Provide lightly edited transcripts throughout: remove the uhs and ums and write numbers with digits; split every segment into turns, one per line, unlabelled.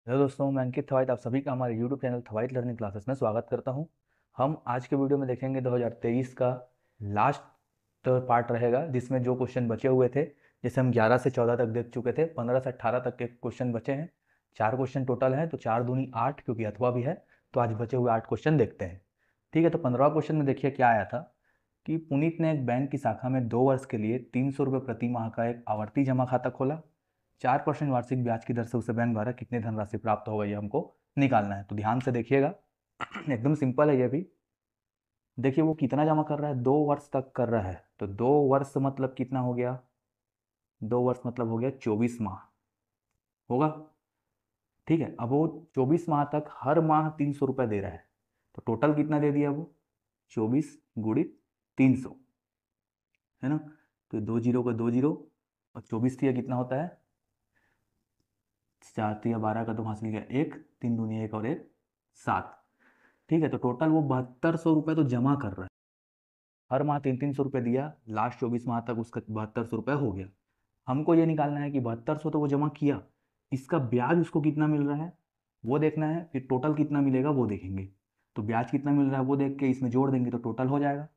Hello दोस्तों, मैं अंकित थवाइट आप सभी का हमारे यूट्यूब चैनल थवाइट लर्निंग क्लासेस में स्वागत करता हूं। हम आज के वीडियो में देखेंगे 2023 का लास्ट पार्ट रहेगा, जिसमें जो क्वेश्चन बचे हुए थे, जैसे हम 11 से 14 तक देख चुके थे, 15 से 18 तक के क्वेश्चन बचे हैं। 4 क्वेश्चन टोटल हैं, तो 4 दूनी 8, क्योंकि अथवा भी है। तो आज बचे हुए 8 क्वेश्चन देखते हैं। ठीक है, तो 15वां क्वेश्चन में देखिए क्या आया था कि पुनीत ने एक बैंक की शाखा में 2 वर्ष के लिए 300 रुपये प्रति माह का एक आवर्ती जमा खाता खोला। 4% वार्षिक ब्याज की दर से उसे बैंक द्वारा कितनी धनराशि प्राप्त होगा, ये हमको निकालना है। तो ध्यान से देखिएगा, एकदम सिंपल है ये भी। देखिए वो कितना जमा कर रहा है, 2 वर्ष तक कर रहा है, तो 2 वर्ष मतलब कितना हो गया, 2 वर्ष मतलब हो गया 24 माह होगा। ठीक है, अब वो 24 माह तक हर माह 300 रुपये दे रहा है, तो टोटल कितना दे दिया वो, 24 × 300, है ना। तो 2 जीरो का 2 जीरो, और 24 थी कितना होता है, 4 × 12 का तो हासिल गया 1, 3 दूनी 1 और 1 7। ठीक है, तो टोटल वो 7200 रुपये तो जमा कर रहा है। हर माह 300-300 रुपये दिया, लास्ट 24 माह तक उसका 7200 रुपये हो गया। हमको ये निकालना है कि 7200 तो वो जमा किया, इसका ब्याज उसको कितना मिल रहा है वो देखना है, फिर टोटल कितना मिलेगा वो देखेंगे। तो ब्याज कितना मिल रहा है वो देख के इसमें जोड़ देंगे तो टोटल हो जाएगा,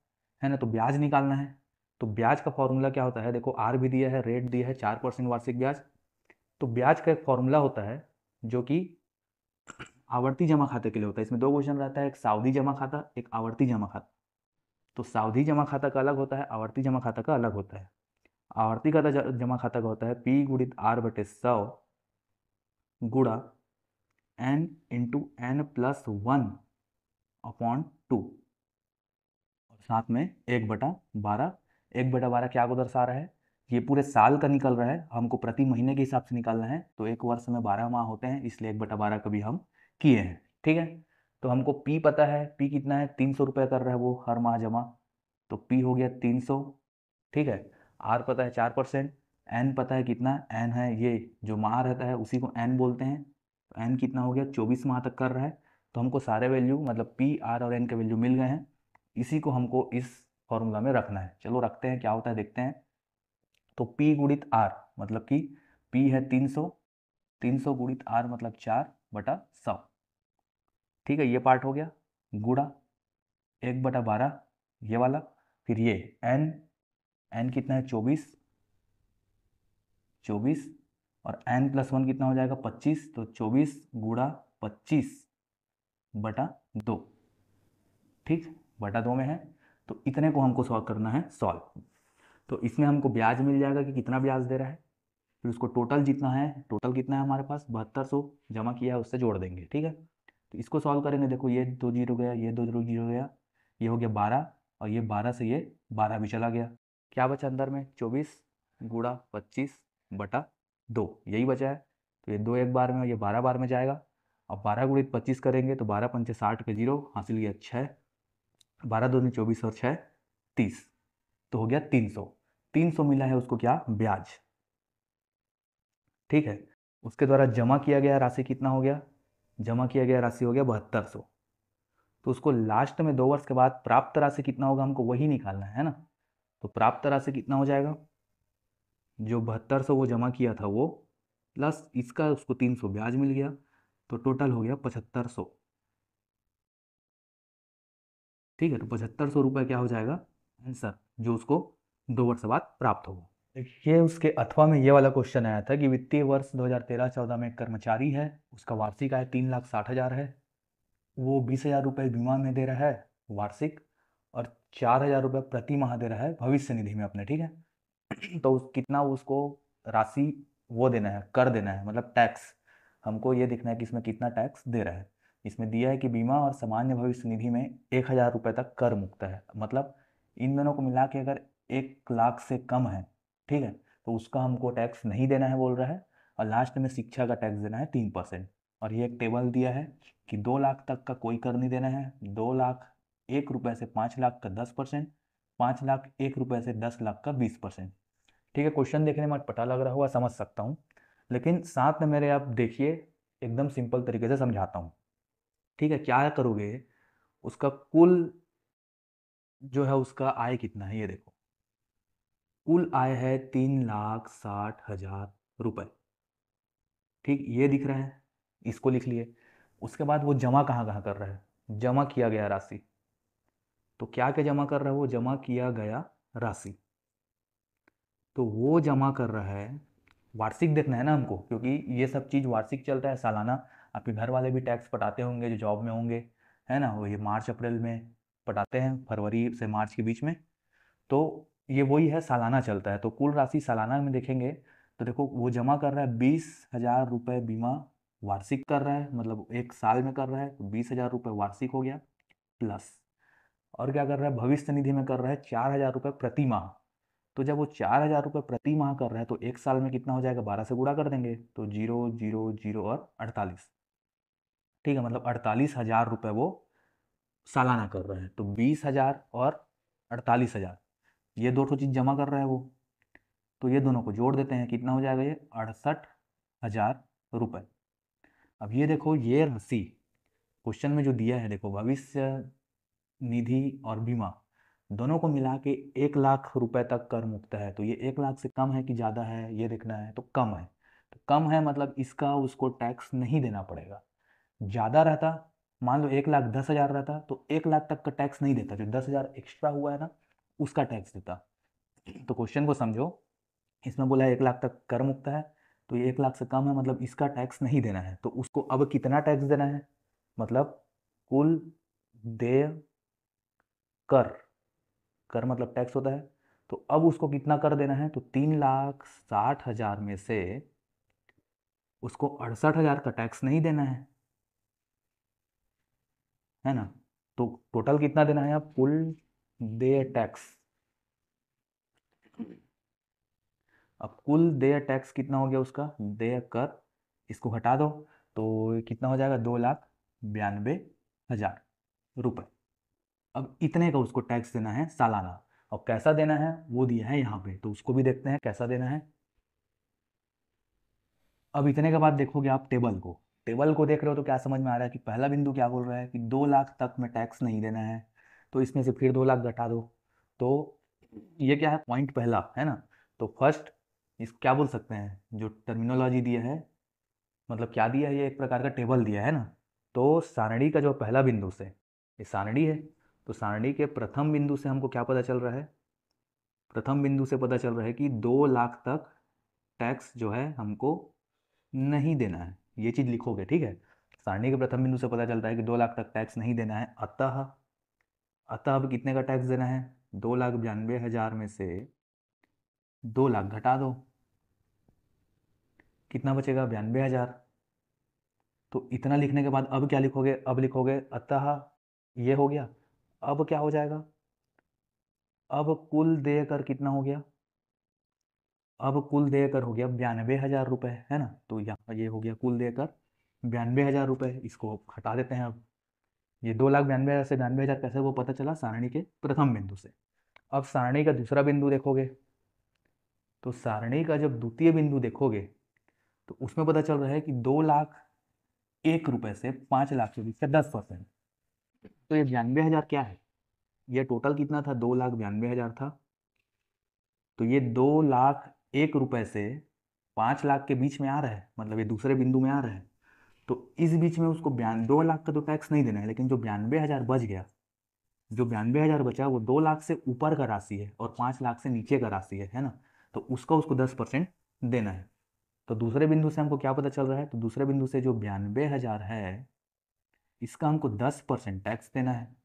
है ना। तो ब्याज निकालना है, तो ब्याज का फॉर्मूला क्या होता है, देखो आर भी दिया है, रेट दिया है, 4% वार्षिक ब्याज। तो ब्याज का एक फॉर्मूला होता है जो कि आवर्ती जमा खाते के लिए होता है। इसमें 2 क्वेश्चन रहता है, एक सावधि जमा खाता, एक आवर्ती जमा खाता। तो सावधि जमा खाता का अलग होता है, आवर्ती जमा खाता का अलग होता है। आवर्ती खाता जमा खाता का होता है P × R/100 गुणा n × n+1/2, और साथ में 1/12। 1/12 क्या को दर्शा रहा है, ये पूरे साल का निकल रहा है, हमको प्रति महीने के हिसाब से निकालना है। तो एक वर्ष में 12 माह होते हैं, इसलिए 1/12 कभी हम किए हैं। ठीक है, तो हमको पी पता है, पी कितना है, 300 रुपये कर रहा है वो हर माह जमा, तो पी हो गया 300। ठीक है, आर पता है 4%, एन पता है कितना, एन है ये जो माह रहता है उसी को एन बोलते हैं। तो एन कितना हो गया, 24 माह तक कर रहा है। तो हमको सारे वैल्यू मतलब पी आर और एन के वैल्यू मिल गए हैं, इसी को हमको इस फॉर्मूला में रखना है। चलो रखते हैं, क्या होता है देखते हैं। तो P गुणित R मतलब कि P है 300, 300 गुणित R मतलब 4/100। ठीक है, ये पार्ट हो गया, गुणा 1/12 ये वाला, फिर ये n, n कितना है 24, 24, और n+1 कितना हो जाएगा 25, तो 24 गुणा 25/2। ठीक, बटा 2 में है, तो इतने को हमको सॉल्व करना है, सॉल्व। तो इसमें हमको ब्याज मिल जाएगा कि कितना ब्याज दे रहा है, फिर उसको टोटल जितना है, टोटल कितना है हमारे पास 7200 जमा किया है, उससे जोड़ देंगे। ठीक है, तो इसको सॉल्व करेंगे, देखो ये 2 जीरो गया, ये 2 जीरो गया, ये हो गया 12, और ये 12 से ये 12 भी चला गया। क्या बचा अंदर में, 24 गुणा 25/2, यही बचा है। तो ये 2 एक बार में, ये 12 बार में जाएगा। अब 12 गुणित 25 करेंगे तो 12 पंचे 60 के जीरो, हासिल गया 6, 12 दूनी 24 और 6 30, तो हो गया 300। 300 मिला है उसको क्या, ब्याज। ठीक है, उसके द्वारा जमा किया गया राशि कितना हो गया, जमा किया गया राशि हो गया 7200। तो उसको लास्ट में 2 वर्ष के बाद प्राप्त राशि कितना होगा, हमको वही निकालना है ना। तो प्राप्त राशि कितना हो जाएगा, जो 7200 वो जमा किया था वो, प्लस इसका उसको 300 ब्याज मिल गया, तो टोटल हो गया 7500। ठीक है, तो 7500 रुपये क्या हो जाएगा आंसर, जो उसको 2 वर्ष बाद प्राप्त होगा। देखिए उसके अथवा में ये वाला क्वेश्चन आया था कि वित्तीय वर्ष 2013-14 में एक कर्मचारी है, उसका वार्षिक आय 3,60,000 है, वो 20,000 रुपये बीमा में दे रहा है वार्षिक, और 4,000 रुपये प्रति माह दे रहा है भविष्य निधि में अपने। ठीक है, तो कितना उसको राशि वो देना है, कर देना है, मतलब टैक्स। हमको ये देखना है कि इसमें कितना टैक्स दे रहा है। इसमें दिया है कि बीमा और सामान्य भविष्य निधि में 1,000 रुपये तक कर मुक्त है, मतलब इन दोनों को मिला के अगर 1 लाख से कम है, ठीक है, तो उसका हमको टैक्स नहीं देना है बोल रहा है। और लास्ट में शिक्षा का टैक्स देना है 3%। और ये एक टेबल दिया है कि 2 लाख तक का कोई कर नहीं देना है, 2,01,000 से 5 लाख का 10%, 5,01,000 से 10 लाख का 20%। ठीक है, क्वेश्चन देखने में अटपटा लग रहा होगा, समझ सकता हूँ, लेकिन साथ में मेरे आप देखिए, एकदम सिंपल तरीके से समझाता हूँ। ठीक है, क्या करोगे, उसका कुल जो है उसका आय कितना है ये देखो, कुल आय है 3,60,000 रुपये। ठीक, ये दिख रहा है, इसको लिख लिए। उसके बाद वो जमा कहाँ कहाँ कर रहा है, जमा किया गया राशि, तो क्या क्या जमा कर रहा है वो, जमा किया गया राशि, तो वो जमा कर रहा है, वार्षिक देखना है ना हमको, क्योंकि ये सब चीज़ वार्षिक चलता है, सालाना। आपके घर वाले भी टैक्स पटाते होंगे जो जॉब में होंगे, है ना, वो ये मार्च अप्रैल में पटाते हैं, फरवरी से मार्च के बीच में। तो ये वही है, सालाना चलता है। तो कुल राशि सालाना में देखेंगे तो देखो वो जमा कर रहा है 20,000 रुपये बीमा, वार्षिक कर रहा है, मतलब एक साल में कर रहा है, तो 20,000 रुपये वार्षिक हो गया, प्लस और क्या कर रहा है, भविष्य निधि में कर रहा है 4,000 रुपये प्रति माह। तो जब वो 4,000 रुपये प्रति माह कर रहा है तो एक साल में कितना हो जाएगा, 12 से गुणा कर देंगे, तो 0 0 0 और 48, ठीक है, मतलब 48,000 रुपये वो सालाना कर रहा है। तो 20,000 और 48,000, ये दो चीज़ जमा कर रहा है वो, तो ये दोनों को जोड़ देते हैं, कितना हो जाएगा, ये 68,000 रुपये। अब ये देखो, ये राशि क्वेश्चन में जो दिया है, देखो भविष्य निधि और बीमा दोनों को मिला के 1,00,000 रुपए तक कर मुक्त है। तो ये 1,00,000 से कम है कि ज़्यादा है ये देखना है, तो कम है। तो कम है मतलब इसका उसको टैक्स नहीं देना पड़ेगा। ज़्यादा रहता, मान लो 1,10,000 रहता, तो 1,00,000 तक का टैक्स नहीं देता, जो 10,000 एक्स्ट्रा हुआ है ना उसका टैक्स देता। तो क्वेश्चन को समझो, इसमें बोला है 1,00,000 तक कर मुक्त है, तो ये 1,00,000 से कम है, मतलब इसका टैक्स नहीं देना है। तो उसको अब कितना टैक्स देना है, मतलब कुल देय कर, कर मतलब टैक्स होता है, तो अब उसको कितना कर देना है, तो 3,60,000 में से उसको 68,000 का टैक्स नहीं देना है ना। तो टोटल कितना देना है, आप कुल देय टैक्स, अब कुल देय टैक्स कितना हो गया उसका, देय कर, इसको घटा दो, तो कितना हो जाएगा, 2,92,000 रुपये। अब इतने का उसको टैक्स देना है सालाना, और कैसा देना है वो दिया है यहाँ पे, तो उसको भी देखते हैं कैसा देना है। अब इतने के बाद देखोगे आप टेबल को, टेबल को देख रहे हो तो क्या समझ में आ रहा है कि पहला बिंदु क्या बोल रहा है कि 2,00,000 तक में टैक्स नहीं देना है, तो इसमें से फिर 2,00,000 घटा दो, तो ये क्या है, पॉइंट पहला है ना। तो फर्स्ट इस क्या बोल सकते हैं, जो टर्मिनोलॉजी दिया है, मतलब क्या दिया है, ये एक प्रकार का टेबल दिया है ना। तो सारणी का जो पहला बिंदु से, ये सारणी है, तो सारणी के प्रथम बिंदु से हमको क्या पता चल रहा है, प्रथम बिंदु से पता चल रहा है कि 2,00,000 तक टैक्स जो है हमको नहीं देना है, ये चीज़ लिखोगे, ठीक है। सारणी के प्रथम बिंदु से पता चलता है कि 2,00,000 तक टैक्स नहीं देना है, अतः अतः अब कितने का टैक्स देना है, 2,92,000 में से 2,00,000 घटा दो, कितना बचेगा, 92,000। तो इतना लिखने के बाद अब क्या लिखोगे, अब लिखोगे अतः ये हो गया, अब क्या हो जाएगा, अब कुल देय कर कितना हो गया, अब कुल देय कर हो गया 92,000 रुपये, है ना। तो यहाँ ये हो गया कुल देय कर 92,000 रुपये, इसको हटा देते हैं। अब ये 2,92,000 से 92,000 कैसे वो पता चला, सारणी के प्रथम बिंदु से। अब सारणी का दूसरा बिंदु देखोगे, तो सारणी का जब द्वितीय बिंदु देखोगे तो उसमें पता चल रहा है कि 2,01 रुपये से 5,00,000 के बीच का 10%। तो ये 92,000 क्या है, ये टोटल कितना था, 2,92,000 था। तो ये 2,01 रुपये से 5,00,000 के बीच में आ रहा है, मतलब ये दूसरे बिंदु में आ रहा है। तो इस बीच में उसको 2,00,000 का तो टैक्स नहीं देना है, लेकिन जो 92,000 बच गया, जो 92,000 बचा वो 2,00,000 से ऊपर का राशि है और 5,00,000 से नीचे का राशि है ना। तो उसका उसको 10% देना है। तो दूसरे बिंदु से हमको क्या पता चल रहा है, तो दूसरे बिंदु से जो 92,000 है इसका हमको 10% टैक्स देना है,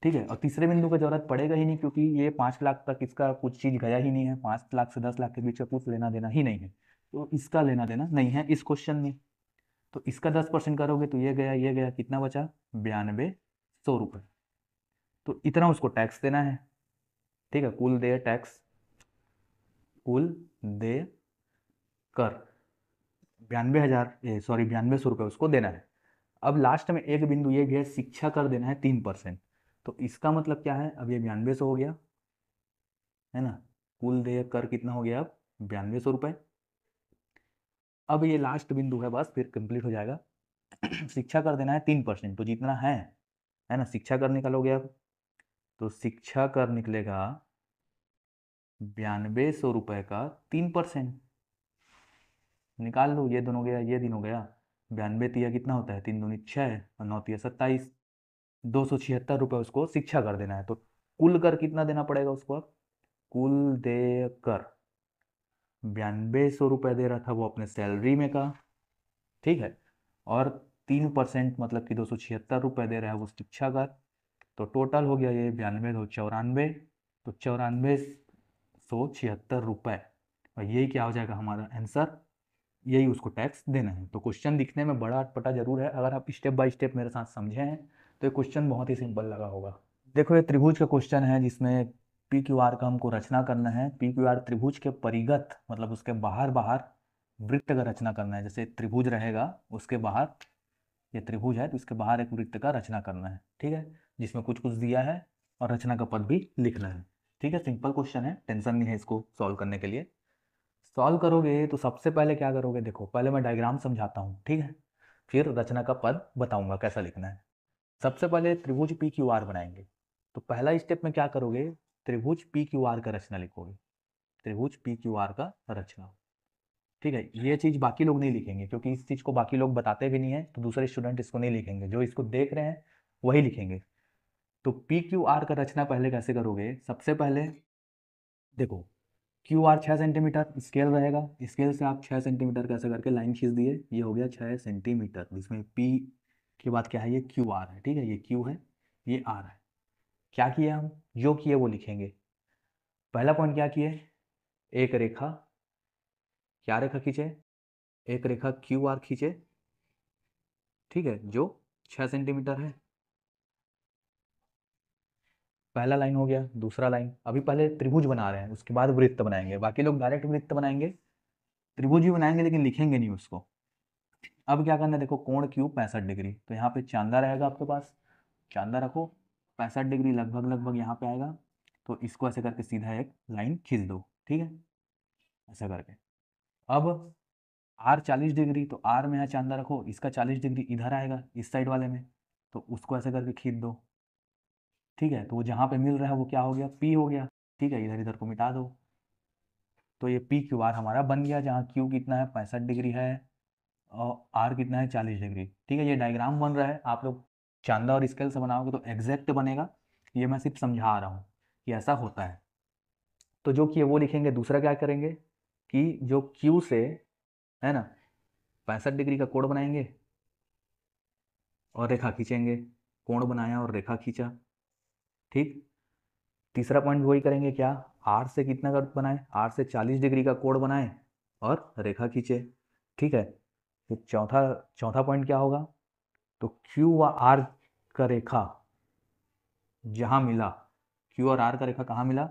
ठीक है। और तीसरे बिंदु का जरूरत पड़ेगा ही नहीं, क्योंकि ये 5,00,000 तक इसका कुछ चीज़ गया ही नहीं है, 5,00,000 से 10,00,000 के बीच का कुछ लेना देना ही नहीं है, तो इसका लेना देना नहीं है इस क्वेश्चन में। तो इसका 10% करोगे तो ये गया, कितना बचा, 92,100 रुपये। तो इतना उसको टैक्स देना है, ठीक है। कुल देय टैक्स, कुल देय कर 92,000, सॉरी 92,100 रुपये उसको देना है। अब लास्ट में एक बिंदु ये भी है, शिक्षा कर देना है 3%। तो इसका मतलब क्या है, अब ये 92,100 हो गया, है ना। कुल देय कर कितना हो गया, अब 92,100 रुपये। अब ये लास्ट बिंदु है, बस फिर कंप्लीट हो जाएगा। शिक्षा कर देना है 3%, तो जितना है ना, शिक्षा कर निकालोगे अब, तो शिक्षा कर निकलेगा 92,100 रुपये का 3%। निकाल लो, ये दिन हो गया, ये दिन हो गया, 92 तिया कितना होता है, 3 दूनी 6 और 9 तिया 27, 276 रुपये उसको शिक्षा कर देना है। तो कुल कर कितना देना पड़ेगा उसको, अब कुल दे कर 9200 रुपये दे रहा था वो अपने सैलरी में का, ठीक है, और 3% मतलब कि 276 रुपये दे रहा है वो शिक्षा कर। तो टोटल हो गया ये 92 तो 94,176 रुपये, और यही क्या हो जाएगा हमारा आंसर, यही उसको टैक्स देना है। तो क्वेश्चन दिखने में बड़ा अटपटा जरूर है, अगर आप स्टेप बाय स्टेप मेरे साथ समझे हैं तो ये क्वेश्चन बहुत ही सिंपल लगा होगा। देखो ये त्रिभुज का क्वेश्चन है जिसमें पी क्यू आर का हमको रचना करना है। पी क्यू आर त्रिभुज के परिगत मतलब उसके बाहर बाहर वृत्त का रचना करना है। जैसे त्रिभुज रहेगा उसके बाहर, ये त्रिभुज है तो इसके बाहर एक वृत्त का रचना करना है, ठीक है, जिसमें कुछ कुछ दिया है और रचना का पद भी लिखना है, ठीक है। सिंपल क्वेश्चन है, टेंशन नहीं है इसको सॉल्व करने के लिए। सॉल्व करोगे तो सबसे पहले क्या करोगे, देखो पहले मैं डायग्राम समझाता हूँ, ठीक है, फिर रचना का पद बताऊंगा कैसा लिखना है। सबसे पहले त्रिभुज पी क्यू आर बनाएंगे। तो पहला स्टेप में क्या करोगे, त्रिभुज पी क्यू आर का रचना लिखोगे, त्रिभुज पी क्यू आर का रचना, ठीक है। ये चीज़ बाकी लोग नहीं लिखेंगे क्योंकि इस चीज़ को बाकी लोग बताते भी नहीं है, तो दूसरे स्टूडेंट इसको नहीं लिखेंगे, जो इसको देख रहे हैं वही लिखेंगे। तो पी क्यू आर का रचना पहले कैसे करोगे, सबसे पहले देखो क्यू आर 6 सेंटीमीटर स्केल रहेगा, स्केल से आप 6 सेंटीमीटर कैसे करके लाइन खींच दिए, ये हो गया 6 सेंटीमीटर, जिसमें पी के बाद क्या है, ये क्यू आर है, ठीक है, ये क्यू है, ये आर है। क्या किया हम, जो किए वो लिखेंगे। पहला पॉइंट क्या किए, एक रेखा, क्या रेखा खींचे, एक रेखा क्यू आर खींचे, ठीक है, जो 6 सेंटीमीटर है। पहला लाइन हो गया। दूसरा लाइन, अभी पहले त्रिभुज बना रहे हैं उसके बाद वृत्त बनाएंगे, बाकी लोग डायरेक्ट वृत्त बनाएंगे, त्रिभुज भी बनाएंगे लेकिन लिखेंगे नहीं उसको। अब क्या करना है, देखो कोण क्यू 65 डिग्री, तो यहाँ पे चांदा रहेगा आपके पास, चांदा रखो, 65 डिग्री लगभग लगभग यहाँ पे आएगा। तो इसको ऐसे करके सीधा एक लाइन खींच दो, ठीक है, ऐसा करके। अब आर 40 डिग्री, तो आर में यहाँ चांदा रखो, इसका 40 डिग्री इधर आएगा इस साइड वाले में, तो उसको ऐसे करके खींच दो, ठीक है। तो वो जहाँ पे मिल रहा है वो क्या हो गया, पी हो गया, ठीक है, इधर इधर को मिटा दो। तो ये पी क्यू आर हमारा बन गया, जहाँ क्यू कितना है 65 डिग्री है और आर कितना है 40 डिग्री, ठीक है। ये डायग्राम बन रहा है, आप लोग चांदा और स्केल से बनाओगे तो एग्जैक्ट बनेगा, ये मैं सिर्फ समझा रहा हूँ कि ऐसा होता है। तो जो कि वो लिखेंगे। दूसरा क्या करेंगे कि जो क्यू से है ना 65 डिग्री का कोण बनाएंगे और रेखा खींचेंगे, कोण बनाया और रेखा खींचा, ठीक। तीसरा पॉइंट वही करेंगे, क्या, आर से कितना का बनाए, आर से 40 डिग्री का कोण बनाए और रेखा खींचे, ठीक है। फिर चौथा चौथा पॉइंट क्या होगा, तो क्यू व आर का रेखा जहाँ मिला, क्यू और आर का रेखा कहाँ मिला,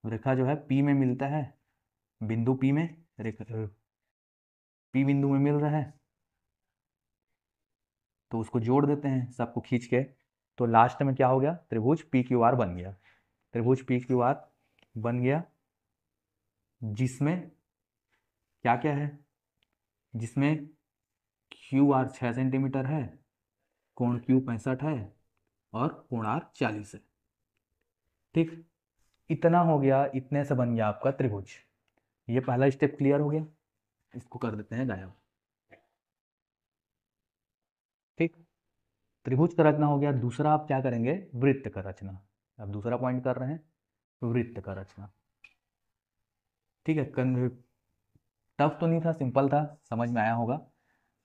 रेखा जो है पी में मिलता है, बिंदु पी में, रेखा पी बिंदु में मिल रहा है, तो उसको जोड़ देते हैं सबको खींच के। तो लास्ट में क्या हो गया, त्रिभुज पी क्यू आर बन गया, त्रिभुज पी क्यू आर बन गया, जिसमें क्या क्या है, जिसमें क्यू आर 6 सेंटीमीटर है, कोण क्यू 65 है और कोण आर 40 है, ठीक। इतना हो गया, इतने से बन गया आपका त्रिभुज। ये पहला स्टेप क्लियर हो गया, इसको कर देते हैं गायब, ठीक। त्रिभुज का रचना हो गया। दूसरा आप क्या करेंगे, वृत्त का रचना। अब दूसरा पॉइंट कर रहे हैं वृत्त का रचना, ठीक है। टफ तो नहीं था, सिंपल था, समझ में आया होगा।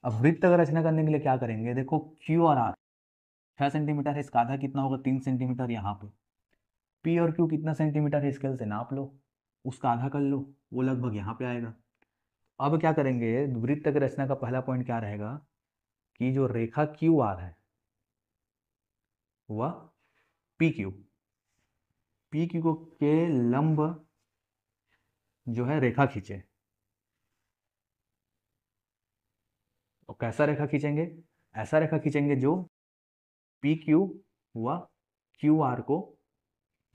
अब वृत्त का रचना करने के लिए क्या करेंगे, देखो क्यू और आर 6 सेंटीमीटर है, इसका आधा कितना होगा, 3 सेंटीमीटर यहाँ पे। पी और क्यू कितना सेंटीमीटर है, स्केल से नाप लो, उसका आधा कर लो, वो लगभग यहाँ पे आएगा। अब क्या करेंगे, वृत्त की रचना का पहला पॉइंट क्या रहेगा कि जो रेखा क्यू आर है वह पी क्यू के लंब जो है रेखा खींचे। और कैसा रेखा खींचेंगे, ऐसा रेखा खींचेंगे जो पी क्यू व क्यू आर को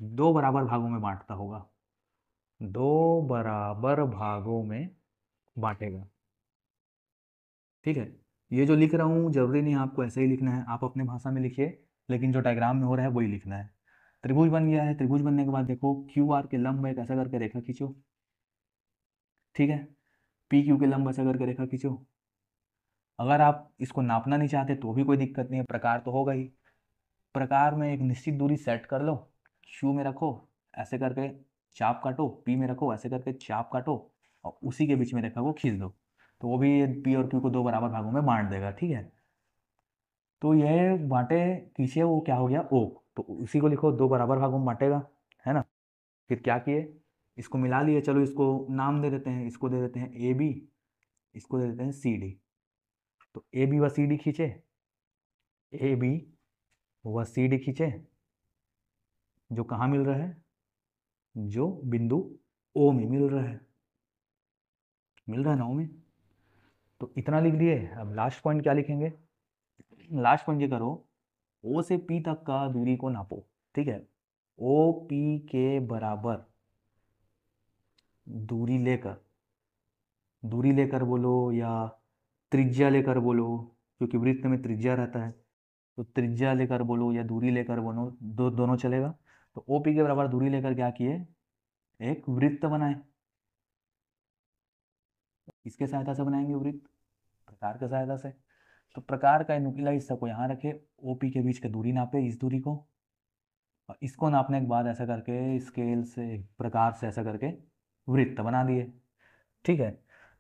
दो बराबर भागों में बांटता होगा, दो बराबर भागों में बांटेगा, ठीक है। ये जो लिख रहा हूँ जरूरी नहीं आपको ऐसे ही लिखना है, आप अपने भाषा में लिखिए, लेकिन जो डायग्राम में हो रहा है वही लिखना है। त्रिभुज बन गया है, त्रिभुज बनने के बाद देखो क्यू आर के लंब एक ऐसा करके रेखा खींचो, ठीक है, पी क्यू के लंब ऐसा करके रेखा खींचो, अगर आप इसको नापना नहीं चाहते तो भी कोई दिक्कत नहीं है, प्रकार तो होगा ही। प्रकार में एक निश्चित दूरी सेट कर लो, क्यू में रखो, ऐसे करके चाप काटो, पी में रखो, ऐसे करके चाप काटो, और उसी के बीच में रेखा को खींच दो, तो वो भी पी और क्यू को दो बराबर भागों में बांट देगा। ठीक है, तो यह बांटे खींचे वो क्या हो गया, ओ, तो उसी को लिखो, दो बराबर भागों में बांटेगा, है ना। फिर क्या किए, इसको मिला लिए, चलो इसको नाम दे देते हैं, इसको दे देते हैं ए बी, इसको दे देते हैं सी डी। तो ए बी व सी डी खींचे, ए बी व सी डी खींचे, जो कहाँ मिल रहा है, जो बिंदु ओ में मिल रहा है, मिल रहा है ना ओ में। तो इतना लिख दिए। अब लास्ट पॉइंट क्या लिखेंगे, लास्ट पॉइंट ये करो, ओ से पी तक का दूरी को नापो। ठीक है, ओ पी के बराबर दूरी लेकर, दूरी लेकर बोलो या त्रिज्या लेकर बोलो, क्योंकि वृत्त में त्रिज्या रहता है, तो त्रिज्या लेकर बोलो या दूरी लेकर बोलो, दोनों चलेगा। तो ओ पी के बराबर दूरी लेकर क्या किए, एक वृत्त बनाए। किसके सहायता से बनाएंगे वृत्त, प्रकार की सहायता से। तो प्रकार का नुकीला हिस्सा को यहाँ रखे, ओ पी के बीच की दूरी नापे, इस दूरी को, और इसको नापने के बाद ऐसा करके स्केल से, प्रकार से ऐसा करके वृत्त बना दिए। ठीक है,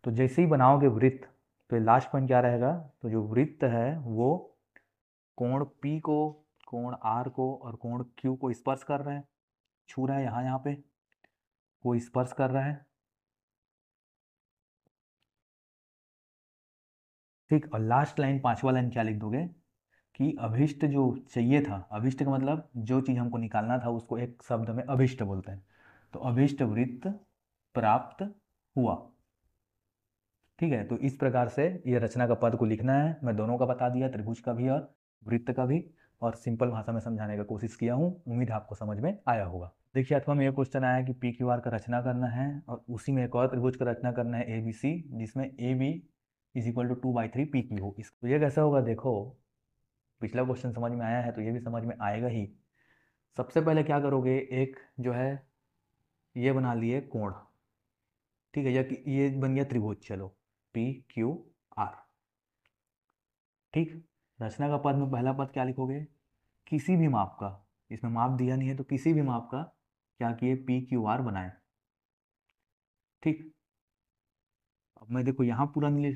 तो जैसे ही बनाओगे वृत्त, तो लास्ट पॉइंट क्या रहेगा, तो जो वृत्त है वो कोण P को, कोण R को और कोण Q को स्पर्श कर रहा है, छू रहा है, यहाँ पे वो स्पर्श कर रहा है। ठीक, और लास्ट लाइन, पांचवा लाइन क्या लिख दोगे, कि अभिष्ट जो चाहिए था, अभिष्ट का मतलब जो चीज़ हमको निकालना था उसको एक शब्द में अभिष्ट बोलते हैं, तो अभिष्ट वृत्त प्राप्त हुआ। ठीक है, तो इस प्रकार से ये रचना का पद को लिखना है। मैं दोनों का बता दिया, त्रिभुज का भी और वृत्त का भी, और सिंपल भाषा में समझाने का कोशिश किया हूँ, उम्मीद आपको समझ में आया होगा। देखिए, अथवा में एक क्वेश्चन आया कि पी क्यू आर का रचना करना है, और उसी में एक और त्रिभुज का रचना करना है ए बी सी, जिसमें A B is equal to 2/3 P Q हो। इसको ये कैसा होगा, देखो पिछला क्वेश्चन समझ में आया है तो ये भी समझ में आएगा ही। सबसे पहले क्या करोगे, एक जो है ये बना लिए कोण। ठीक है, या ये बन गया त्रिभुज, चलो पी क्यू आर। ठीक, रचना का पद में पहला पद क्या लिखोगे, किसी भी माप का, इसमें माप दिया नहीं है तो किसी भी माप का क्या किए, पी क्यू आर बनाए। ठीक, अब मैं देखो यहाँ पूरा नहीं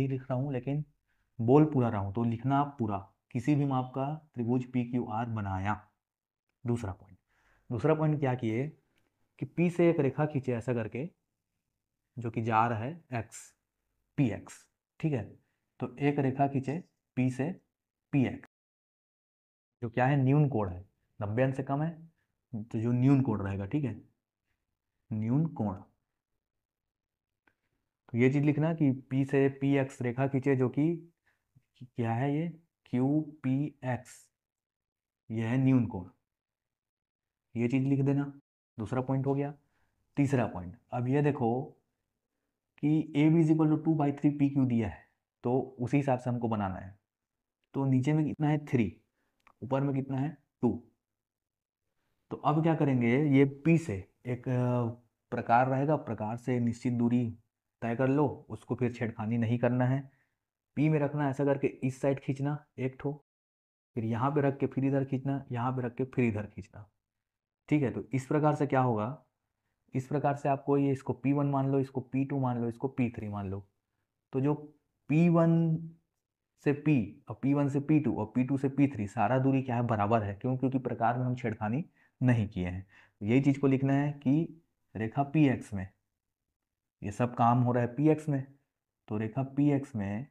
लिख रहा हूँ, लेकिन बोल पूरा रहा हूँ, तो लिखना आप पूरा, किसी भी माप का त्रिभुज पी क्यू आर बनाया। दूसरा पॉइंट, दूसरा पॉइंट क्या किए, कि पी से एक रेखा खींचे ऐसा करके, जो कि जा रहा है एक्स, पी एक्स। ठीक है, तो एक रेखा खींचे पी से पी एक्स, जो क्या है, न्यून कोण है, 90 अंश से कम है, तो जो न्यून कोण रहेगा। ठीक है, न्यून कोण, तो ये चीज लिखना कि पी से पी एक्स रेखा खींचे, जो कि क्या है, ये क्यू पी एक्स, ये है न्यून कोण, ये चीज लिख देना। दूसरा पॉइंट हो गया। तीसरा पॉइंट, अब ये देखो कि A B is equal to 2/3 P Q दिया है, तो उसी हिसाब से हमको बनाना है। तो नीचे में कितना है 3, ऊपर में कितना है 2। तो अब क्या करेंगे, ये पी से एक प्रकार रहेगा, प्रकार से निश्चित दूरी तय कर लो, उसको फिर छेड़खानी नहीं करना है, पी में रखना, ऐसा करके इस साइड खींचना एक ठो, फिर यहाँ पे रख के फिर इधर खींचना, यहाँ पे रख के फिर इधर खींचना। ठीक है, तो इस प्रकार से क्या होगा, इस प्रकार से आपको ये, इसको P1 मान लो, इसको P2 मान लो, इसको P3 मान लो। तो जो P1 से P और P1 से P2 और P2 से P3 सारा दूरी क्या है, बराबर है। क्यों, क्योंकि प्रकार में हम छेड़खानी नहीं किए हैं। तो यही चीज़ को लिखना है कि रेखा PX में, ये सब काम हो रहा है PX में, तो रेखा PX में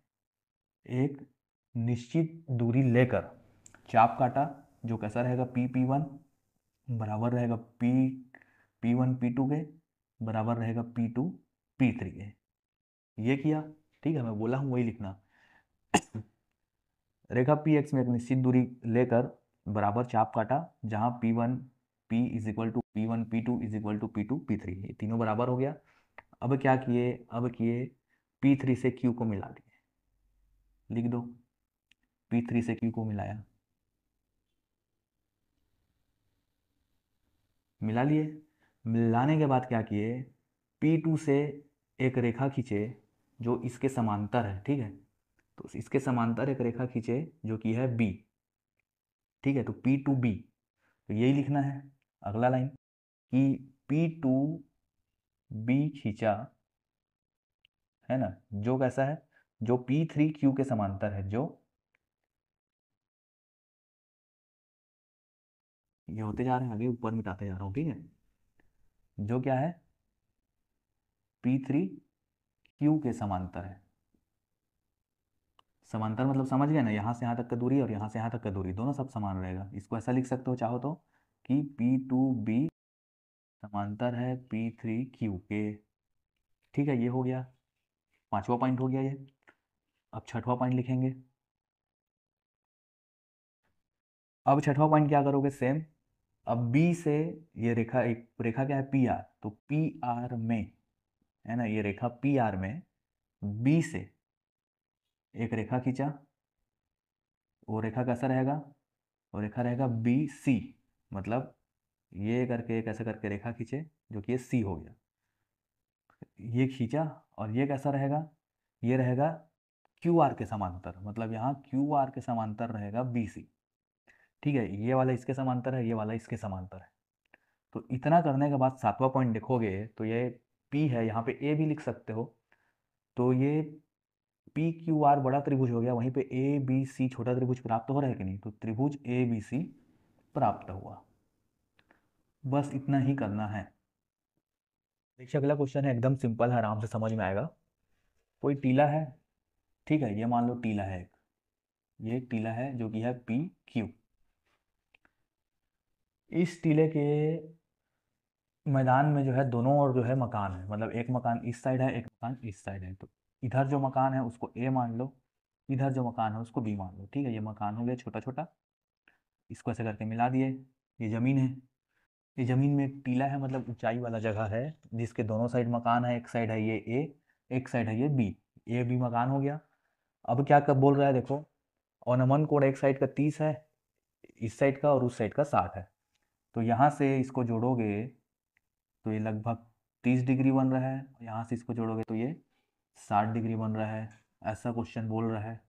एक निश्चित दूरी लेकर चाप काटा, जो कैसा रहेगा, P1 बराबर रहेगा P1 P2 के, बराबर रहेगा P2 P3 के। ये किया, ठीक है, मैं बोला हूँ वही लिखना। रेखा PX में एक निश्चित दूरी लेकर बराबर चाप काटा, जहाँ P1 P is equal to P1 P2 is equal to P2 P3, ये तीनों बराबर हो गया। अब क्या किए, अब किए P3 से Q को मिला दिए, लिख दो, P3 से Q को मिलाया, मिला लिए। मिलाने के बाद क्या किए, P2 से एक रेखा खींचे जो इसके समांतर है। ठीक है, तो इसके समांतर एक रेखा खींचे जो कि है बी, ठीक है। तो पी टू बी, तो यही लिखना है अगला लाइन कि पी टू बी खींचा, है ना, जो कैसा है, जो पी थ्री क्यू के समांतर है, जो ये होते जा रहे हैं आगे, ऊपर मिटाते जा रहा हूँ, ठीक है। जो क्या है, पी थ्री क्यू के समांतर है। समांतर मतलब समझ गए ना, यहाँ से यहाँ तक का दूरी और यहाँ से यहाँ तक का दूरी दोनों सब समान रहेगा। इसको ऐसा लिख सकते हो चाहो तो कि पी टू बी समांतर है पी थ्री क्यू के, ठीक है। ये हो गया, पांचवा पॉइंट हो गया ये। अब छठवां पॉइंट लिखेंगे। अब छठवां पॉइंट क्या करोगे, सेम। अब बी से ये रेखा, एक रेखा क्या है पी आर, तो पी आर में, है ना, ये रेखा पी आर में बी से एक रेखा खींचा। वो रेखा कैसा रहेगा, वो रेखा रहेगा बी सी, मतलब ये करके एक ऐसा करके रेखा खींचे जो कि ये सी हो गया। ये खींचा और ये कैसा रहेगा, ये रहेगा क्यू आर के समांतर, मतलब यहाँ क्यू आर के समांतर रहेगा बी सी, ठीक है। ये वाला इसके समांतर है, ये वाला इसके समांतर है। तो इतना करने के बाद सातवां पॉइंट देखोगे तो ये P है, यहाँ पे A भी लिख सकते हो। तो ये पी क्यू आर बड़ा त्रिभुज हो गया, वहीं पे ए बी सी छोटा त्रिभुज प्राप्त हो रहा है कि नहीं, तो त्रिभुज ए बी सी प्राप्त हुआ। बस इतना ही करना है। देखिए अगला क्वेश्चन है, एकदम सिंपल है, आराम से समझ में आएगा। कोई टीला है, ठीक है, ये मान लो टीला है एक, ये एक टीला है जो कि है पी क्यू। इस टीले के मैदान में जो है दोनों ओर जो है मकान है, मतलब एक मकान इस साइड है, एक मकान इस साइड है। तो इधर जो मकान है उसको ए मान लो, इधर जो मकान है उसको बी मान लो, ठीक है। ये मकान हो गया छोटा छोटा, इसको ऐसे करके मिला दिए। ये ज़मीन है, ये ज़मीन में एक टीला है, मतलब ऊंचाई वाला जगह है जिसके दोनों साइड मकान है। एक साइड है ये ए, एक साइड है ये बी। ए बी मकान हो गया। अब क्या कब बोल रहा है देखो, ऑनमन कोण एक साइड का 30 है, इस साइड का और उस साइड का 60 है। तो यहाँ से इसको जोड़ोगे तो ये लगभग 30 डिग्री बन रहा है, और यहाँ से इसको जोड़ोगे तो ये 60 डिग्री बन रहा है। ऐसा क्वेश्चन बोल रहा है।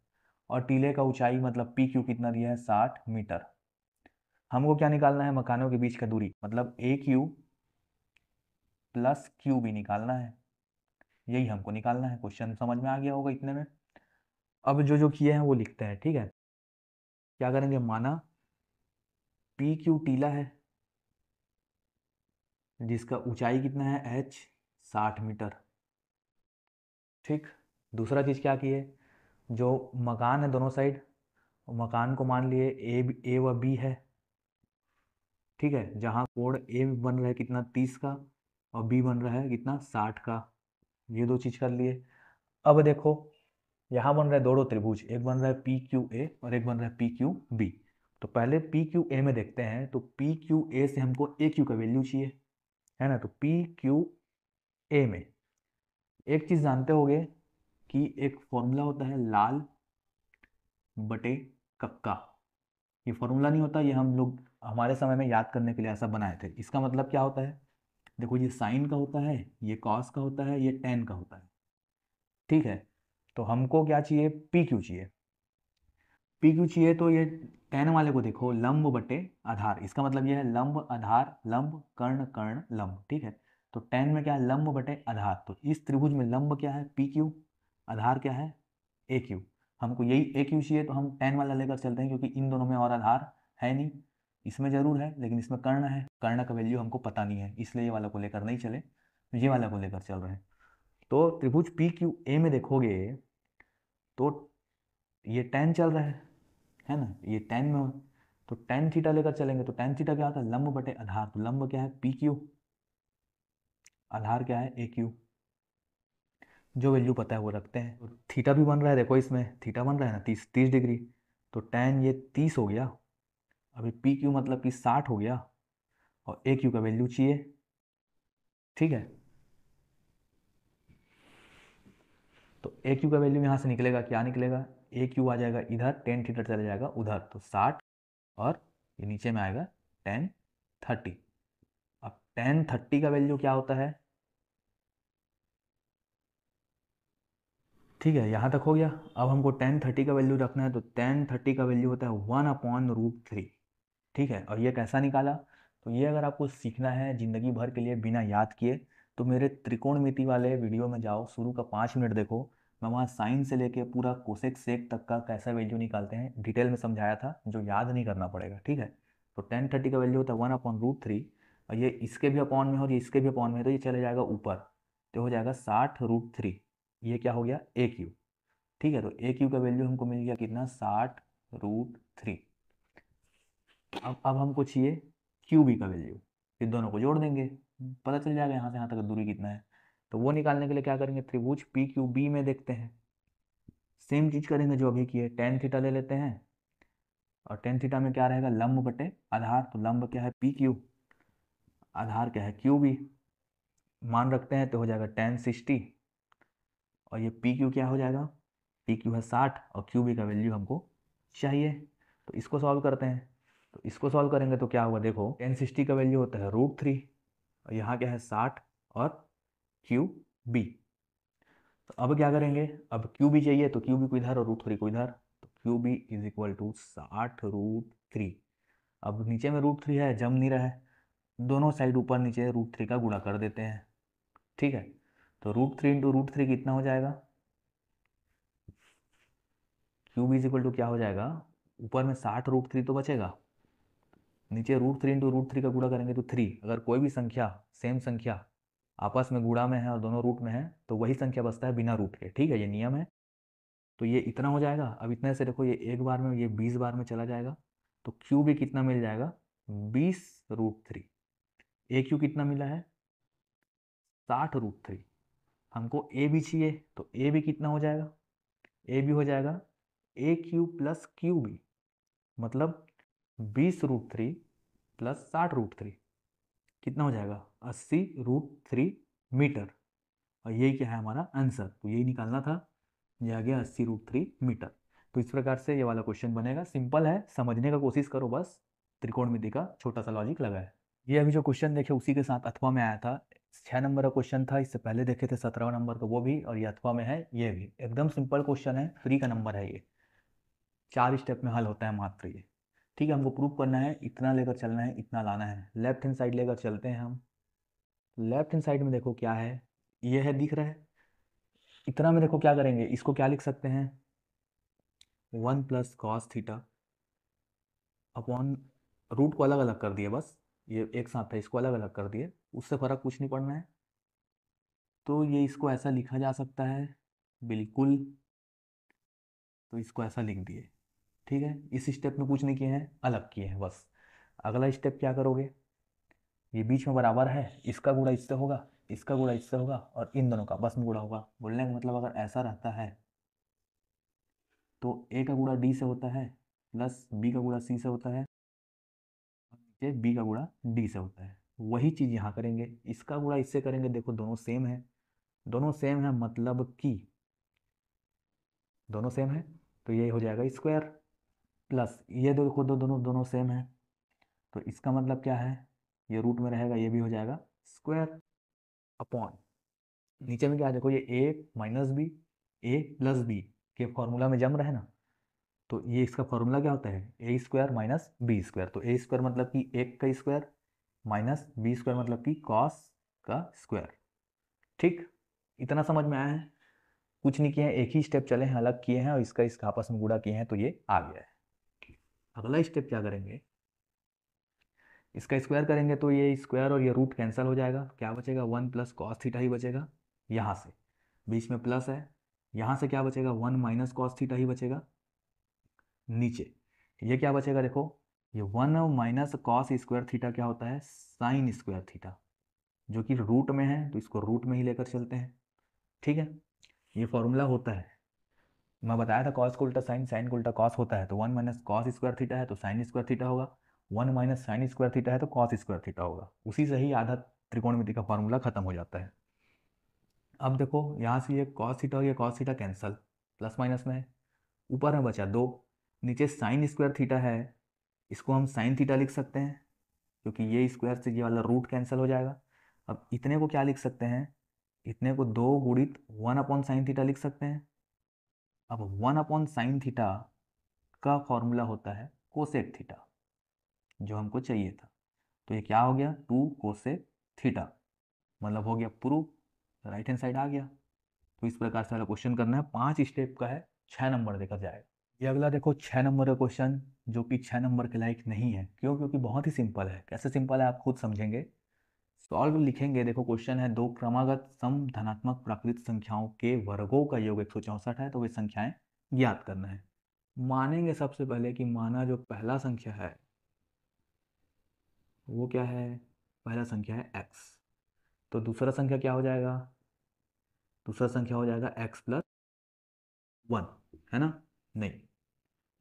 और टीले का ऊंचाई मतलब पी क्यू कितना दिया है, 60 मीटर। हमको क्या निकालना है, मकानों के बीच का दूरी, मतलब ए क्यू प्लस क्यू भी निकालना है। यही हमको निकालना है। क्वेश्चन समझ में आ गया होगा इतने में। अब जो जो किए हैं वो लिखते हैं, ठीक है। क्या करेंगे, माना पी क्यू टीला है जिसका ऊंचाई कितना है एच, 60 मीटर, ठीक। दूसरा चीज़ क्या किए, जो मकान है दोनों साइड, मकान को मान लिए ए व बी है, ठीक है। जहाँ कोण ए बन रहा है कितना, 30 का, और बी बन रहा है कितना, 60 का। ये दो चीज़ कर लिए। अब देखो यहाँ बन रहा है दो त्रिभुज, एक बन रहा है पी क्यू ए और एक बन रहा है पी क्यू बी। तो पहले पी क्यू ए में देखते हैं। तो पी क्यू ए से हमको ए क्यू का वैल्यू चाहिए, है ना। तो पी क्यू ए में एक चीज़ जानते होगे कि एक फॉर्मूला होता है लाल बटे कक्का। ये फॉर्मूला नहीं होता, ये हम लोग हमारे समय में याद करने के लिए ऐसा बनाए थे। इसका मतलब क्या होता है, देखो ये साइन का होता है, ये कॉस का होता है, ये टेन का होता है, ठीक है। तो हमको क्या चाहिए, पी क्यू चाहिए। पी क्यू चाहिए तो ये टेन वाले को देखो, लंब बटे आधार, इसका मतलब ये है लंब आधार लंब कर्ण कर्ण लंब, ठीक है। तो टेन में क्या है, लंब बटे आधार। तो इस त्रिभुज में लंब क्या है, पी क्यू, आधार क्या है, ए क्यू। हमको यही ए क्यू चाहिए, तो हम टेन वाला लेकर चलते हैं, क्योंकि इन दोनों में और आधार है नहीं। इसमें जरूर है लेकिन इसमें कर्ण है, कर्ण का वैल्यू हमको पता नहीं है, इसलिए ये वाला को लेकर नहीं चले, ये वाला को लेकर चल रहे हैं। तो त्रिभुज पी क्यू ए में देखोगे तो ये टेन चल रहा है ना, ये टेन में हो। तो टेन थीटा लेकर चलेंगे, तो टेन थीटा क्या होता है, लंब बटे आधार। तो लंब क्या है, पी क्यू, आधार क्या है, ए क्यू। जो वैल्यू पता है वो रखते हैं। तो थीटा भी बन रहा है, देखो इसमें थीटा बन रहा है ना, 30 डिग्री। तो टेन ये 30 हो गया, अभी पी क्यू मतलब कि 60 हो गया, और ए क्यू का वैल्यू चाहिए, ठीक है। तो ए क्यू का वैल्यू यहाँ से निकलेगा, क्या निकलेगा, ए क्यू आ जाएगा इधर, टेन थीटा चला जाएगा उधर, तो 60, और ये नीचे में आएगा टेन 30। अब टेन 30 का वैल्यू क्या होता है, ठीक है, यहाँ तक हो गया। अब हमको tan 30 का वैल्यू रखना है, तो tan 30 का वैल्यू होता है 1/√3। ठीक है, और ये कैसा निकाला, तो ये अगर आपको सीखना है ज़िंदगी भर के लिए बिना याद किए, तो मेरे त्रिकोणमिति वाले वीडियो में जाओ, शुरू का 5 मिनट देखो। मैं वहाँ साइन से लेके पूरा कोसेक सेक तक का कैसा वैल्यू निकालते हैं डिटेल में समझाया था, जो याद नहीं करना पड़ेगा। ठीक है, तो tan 30 का वैल्यू होता है 1/√3, और ये इसके भी अपॉन में है और ये इसके भी अपॉन में है, तो ये चले जाएगा ऊपर, तो हो जाएगा 60√3। ये क्या हो गया, AQ। ठीक है, तो AQ का वैल्यू हमको मिल गया कितना, 60√3। अब हमको चाहिए QB का वैल्यू, फिर दोनों को जोड़ देंगे, पता चल जाएगा यहाँ से यहाँ तक दूरी कितना है। तो वो निकालने के लिए क्या करेंगे, त्रिभुज PQB में देखते हैं, सेम चीज करेंगे जो अभी किए, tan थीटा ले लेते हैं, और tan थीटा में क्या रहेगा, लंब बटे आधार, तो लंब क्या है PQ, आधार क्या है QB, मान रखते हैं तो हो जाएगा tan 60, और ये PQ क्या हो जाएगा, PQ है 60 और QB का वैल्यू हमको चाहिए। तो इसको सॉल्व करते हैं, तो इसको सॉल्व करेंगे तो क्या होगा, देखो tan 60 का वैल्यू होता है √3, और यहाँ क्या है 60 और QB। तो अब क्या करेंगे, अब QB चाहिए, तो QB को इधर और √3 को इधर, तो QB इज इक्वल टू 60√3। अब नीचे में √3 है, जम नहीं रहा है, दोनों साइड ऊपर नीचे √3 का गुणा कर देते हैं। ठीक है, तो √3 इंटू √3 कितना हो जाएगा, QB इज इक्वल टू क्या हो जाएगा, ऊपर में 60√3 तो बचेगा, नीचे √3 इंटू √3 का गुणा करेंगे तो 3। अगर कोई भी संख्या, सेम संख्या आपस में गुणा में है और दोनों रूट में है, तो वही संख्या बचता है बिना रूट के। ठीक है, ये नियम है। तो ये इतना हो जाएगा। अब इतने से देखो, ये एक बार में, ये 20 बार में चला जाएगा, तो क्यू भी कितना मिल जाएगा, 20√3। ए क्यू कितना मिला है, 60√3। हमको ए भी चाहिए, तो ए भी कितना हो जाएगा, ए भी हो जाएगा AQ प्लस QB, मतलब 20√3 प्लस 60√3 कितना हो जाएगा, 80√3 मीटर। और यही क्या है हमारा आंसर, तो यही निकालना था, ये आ गया 80√3 मीटर। तो इस प्रकार से ये वाला क्वेश्चन बनेगा, सिंपल है, समझने का कोशिश करो बस, त्रिकोणमिति का छोटा सा लॉजिक लगा है। ये अभी जो क्वेश्चन देखे उसी के साथ अथवा में आया था, 6 नंबर का क्वेश्चन था, इससे पहले देखे थे 17 नंबर का वो भी, और ये अथवा में है ये भी। एकदम सिंपल क्वेश्चन है, फ्री का नंबर है ये, 4 स्टेप में हल होता है मात्र ये। ठीक है, हमको प्रूव करना है, इतना लेकर चलना है, इतना लाना है। लेफ्ट हैंड साइड लेकर चलते हैं हम। लेफ्ट हैंड साइड में देखो क्या है, ये है, दिख रहा है। इतना में देखो क्या करेंगे, इसको क्या लिख सकते हैं, 1 plus cos theta upon, root को अलग अलग कर दिए बस, ये एक साथ है, इसको अलग अलग कर दिए, उससे फर्क कुछ नहीं पड़ना है। तो ये इसको ऐसा लिखा जा सकता है बिल्कुल, तो इसको ऐसा लिख दिए। ठीक है, इस स्टेप में कुछ नहीं किए हैं, अलग किए हैं बस। अगला स्टेप क्या करोगे, ये बीच में बराबर है, इसका गुणा इससे होगा, इसका गुणा इससे होगा, और इन दोनों का बस में गुणा होगा। बोलने का मतलब अगर ऐसा रहता है तो A का गुणा D से होता है, प्लस B का गुणा C से होता है, और नीचे B का गुणा D से होता है। वही चीज़ यहाँ करेंगे, इसका गुणा इससे करेंगे, देखो दोनों सेम है, दोनों सेम है मतलब कि दोनों सेम है, तो ये हो जाएगा स्क्वायर, प्लस ये देखो दोनों दोनों सेम है, तो इसका मतलब क्या है, ये रूट में रहेगा, ये भी हो जाएगा स्क्वायर, अपॉन नीचे में क्या है, देखो ये A-B, A+B के फॉर्मूला में जम रहे हैं ना, तो ये इसका फॉर्मूला क्या होता है, A² माइनस B²। तो A² मतलब कि 1 का स्क्वायर, माइनस B² मतलब कि कॉस का स्क्वायर। ठीक, इतना समझ में आया है, कुछ नहीं किए हैं, एक ही स्टेप चले हैं, अलग किए हैं और इसका आपस में गुणा किए हैं, तो ये आ गया है। अगला स्टेप क्या करेंगे, इसका स्क्वायर करेंगे, तो ये स्क्वायर और ये रूट कैंसिल हो जाएगा, क्या बचेगा, 1 प्लस कॉस थीटा ही बचेगा, यहाँ से बीच में प्लस है, यहाँ से क्या बचेगा, 1 माइनस कॉस थीटा ही बचेगा, नीचे ये क्या बचेगा, देखो ये 1 माइनस कॉस स्क्वायर थीटा क्या होता है, साइन स्क्वायर थीटा, जो कि रूट में है, तो इसको रूट में ही लेकर चलते हैं। ठीक है, ये फॉर्मूला होता है, मैं बताया था कॉस को उल्टा साइन, साइन को उल्टा कॉस होता है, तो 1 माइनस कॉस स्क्वायर थीटा है तो साइन स्क्वायर थीटा होगा, 1 माइनस साइन स्क्वायर थीटा है तो कॉस स्क्वायर थीटा होगा। उसी से ही आधा त्रिकोणमिति का फॉर्मूला खत्म हो जाता है। अब देखो यहाँ से ये कॉस थीटा और ये cos theta cancel, plus minus में है, ऊपर में बचा 2, नीचे साइन स्क्वायर थीटा है, इसको हम साइन थीटा लिख सकते हैं, क्योंकि ये स्क्वायर से ये वाला रूट कैंसिल हो जाएगा। अब इतने को क्या लिख सकते हैं, इतने को 2 गुणित 1 अपॉन साइन थीटा लिख सकते हैं, अब 1/sin थीटा का फॉर्मूला होता है कोसेक थीटा, जो हमको चाहिए था। तो ये क्या हो गया, 2 कोसेक थीटा, मतलब हो गया प्रूफ, राइट हैंड साइड आ गया। तो इस प्रकार से वाला क्वेश्चन करना है, 5 स्टेप का है, 6 नंबर देकर जाएगा। ये अगला देखो 6 नंबर का क्वेश्चन, जो कि 6 नंबर के लायक नहीं है। क्यों? क्योंकि बहुत ही सिंपल है। कैसे सिंपल है आप खुद समझेंगे। सॉल्व लिखेंगे, देखो क्वेश्चन है, दो क्रमागत सम धनात्मक प्राकृत संख्याओं के वर्गों का योग 164 है, तो वे संख्याएं ज्ञात करना है। मानेंगे सबसे पहले कि माना जो पहला संख्या है वो क्या है, पहला संख्या है x, तो दूसरा संख्या क्या हो जाएगा, दूसरा संख्या हो जाएगा x प्लस 1, है ना। नहीं,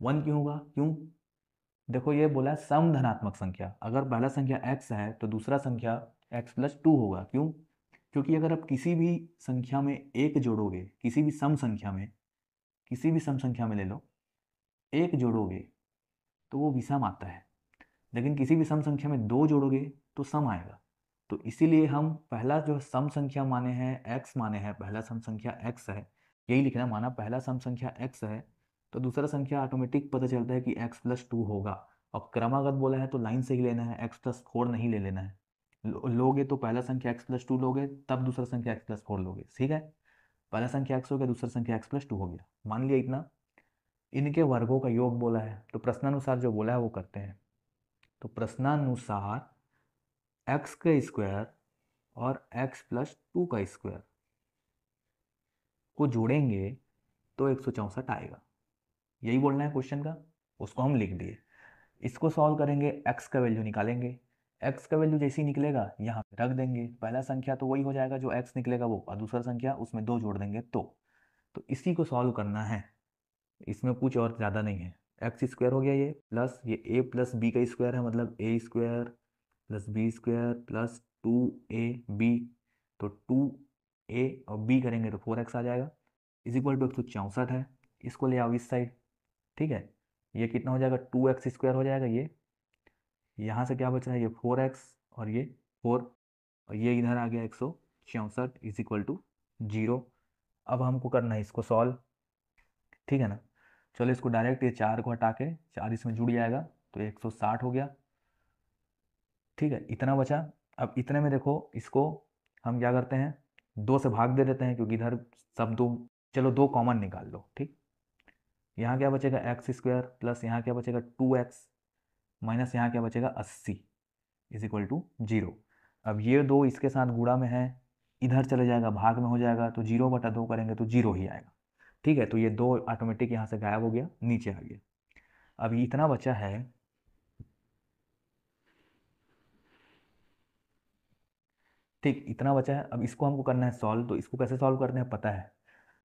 1 क्यों होगा, क्यों, देखो ये बोला है सम धनात्मक संख्या, अगर पहला संख्या x है तो दूसरा संख्या x प्लस 2 होगा। क्यों? क्योंकि अगर आप किसी भी संख्या में एक जोड़ोगे, किसी भी सम संख्या में, किसी भी सम संख्या में ले लो, एक जोड़ोगे तो वो विषम आता है, लेकिन किसी भी सम संख्या में दो जोड़ोगे तो सम आएगा। तो इसीलिए हम पहला जो सम संख्या माने हैं x माने हैं, पहला सम संख्या x है, यही लिखना, माना पहला सम संख्या x है तो दूसरा संख्या ऑटोमेटिक पता चलता है कि x प्लस 2 होगा। और क्रमागत बोला है तो लाइन से ही लेना है, x प्लस 4 नहीं ले लेना है। लोगे तो पहला संख्या x प्लस 2 लोगे, तब दूसरा संख्या x प्लस 4 लोगे, ठीक है। पहला संख्या x हो गया, दूसरा संख्या x प्लस 2 हो गया, मान लिया इतना। इनके वर्गों का योग बोला है, तो प्रश्नानुसार जो बोला है वो करते हैं। तो प्रश्नानुसार x का स्क्वायर और x प्लस 2 का स्क्वायर को जोड़ेंगे तो 164 आएगा, यही बोलना है क्वेश्चन का, उसको हम लिख दिए। इसको सॉल्व करेंगे, x का वैल्यू निकालेंगे, x का वैल्यू जैसे ही निकलेगा यहाँ पे रख देंगे, पहला संख्या तो वही हो जाएगा जो x निकलेगा वो, और दूसरा संख्या उसमें 2 जोड़ देंगे। तो इसी को सॉल्व करना है, इसमें कुछ और ज़्यादा नहीं है। एक्स स्क्वायर हो गया ये, प्लस ये a प्लस बी का स्क्वायर है, मतलब a square plus B square plus 2ab, तो 2a और b करेंगे तो 4x आ जाएगा, इज इक्वल टू 164 है। इसको ले आओ इस साइड, ठीक है। ये कितना हो जाएगा, 2x स्क्वायर हो जाएगा, ये यहाँ से क्या बच रहा है, ये 4x और ये 4, और ये इधर आ गया 164 इज इक्वल टू 0। अब हमको करना है इसको सॉल्व, ठीक है ना। चलो इसको डायरेक्ट ये 4 को हटा के 4 इसमें जुड़ जाएगा तो 160 हो गया, ठीक है, इतना बचा। अब इतने में देखो इसको हम क्या करते हैं, 2 से भाग दे देते हैं, क्योंकि इधर सब दो, चलो 2 कॉमन निकाल लो, ठीक। यहाँ क्या बचेगा एक्स स्क्वायर, प्लस यहाँ क्या बचेगा 2x, माइनस यहाँ क्या बचेगा 80 इज इक्वल टू 0। अब ये 2 इसके साथ गुणा में है, इधर चले जाएगा, भाग में हो जाएगा, तो 0/2 करेंगे तो 0 ही आएगा, ठीक है। तो ये 2 ऑटोमेटिक यहाँ से गायब हो गया, नीचे आ गया। अब इतना बचा है, ठीक, इतना बचा है। अब इसको हमको करना है सॉल्व, तो इसको कैसे सॉल्व करना है पता है,